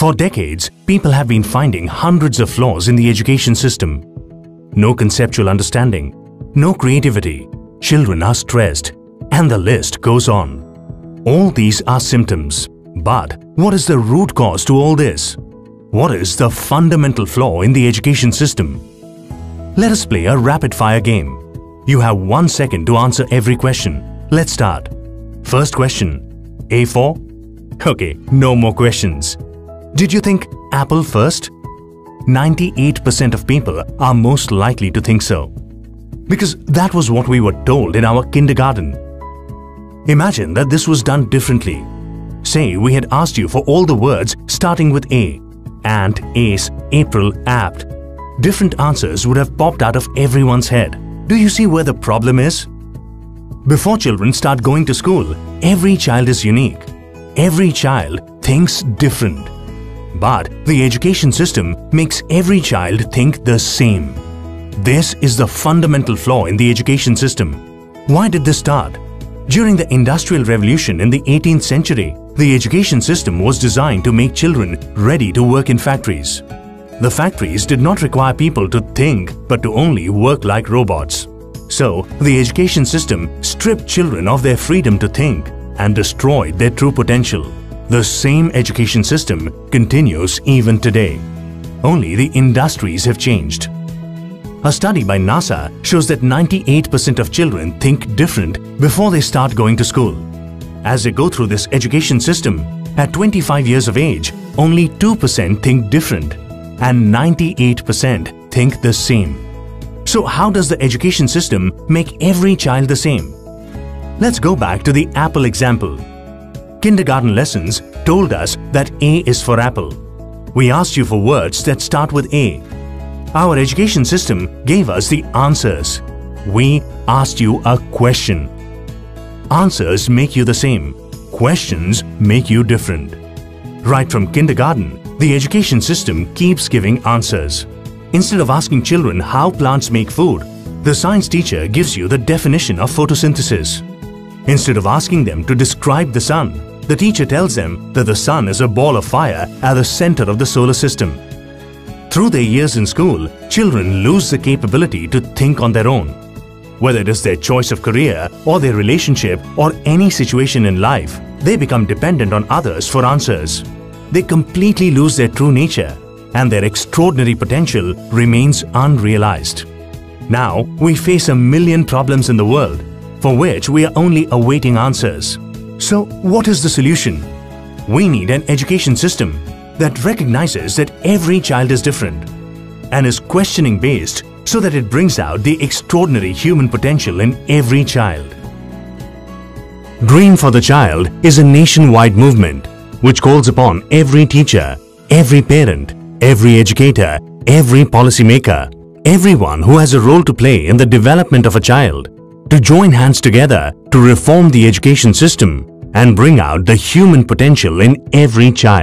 For decades, people have been finding hundreds of flaws in the education system. No conceptual understanding, no creativity, children are stressed, and the list goes on. All these are symptoms. But what is the root cause to all this? What is the fundamental flaw in the education system? Let us play a rapid-fire game. You have 1 second to answer every question. Let's start. First question. A4? Okay, no more questions. Did you think apple first? 98% of people are most likely to think so. Because that was what we were told in our kindergarten. Imagine that this was done differently. Say we had asked you for all the words starting with A. Ant, ace, April, apt. Different answers would have popped out of everyone's head. Do you see where the problem is? Before children start going to school, every child is unique. Every child thinks different. But the education system makes every child think the same. This is the fundamental flaw in the education system. Why did this start? During the Industrial Revolution in the 18th century, the education system was designed to make children ready to work in factories. The factories did not require people to think but to only work like robots. So, the education system stripped children of their freedom to think and destroyed their true potential. The same education system continues even today. Only the industries have changed. A study by NASA shows that 98% of children think different before they start going to school. As they go through this education system, at 25 years of age, only 2% think different and 98% think the same. So how does the education system make every child the same? Let's go back to the apple example. Kindergarten lessons told us that A is for apple. We asked you for words that start with A. Our education system gave us the answers. We asked you a question. Answers make you the same. Questions make you different. Right from kindergarten, the education system keeps giving answers. Instead of asking children how plants make food, the science teacher gives you the definition of photosynthesis. Instead of asking them to describe the sun, the teacher tells them that the sun is a ball of fire at the center of the solar system. Through their years in school, children lose the capability to think on their own. Whether it is their choice of career or their relationship or any situation in life, they become dependent on others for answers. They completely lose their true nature and their extraordinary potential remains unrealized. Now, we face a million problems in the world for which we are only awaiting answers. So, what is the solution? We need an education system that recognizes that every child is different and is questioning based so that it brings out the extraordinary human potential in every child. Green for the Child is a nationwide movement which calls upon every teacher, every parent, every educator, every policymaker, everyone who has a role to play in the development of a child to join hands together to reform the education system and bring out the human potential in every child.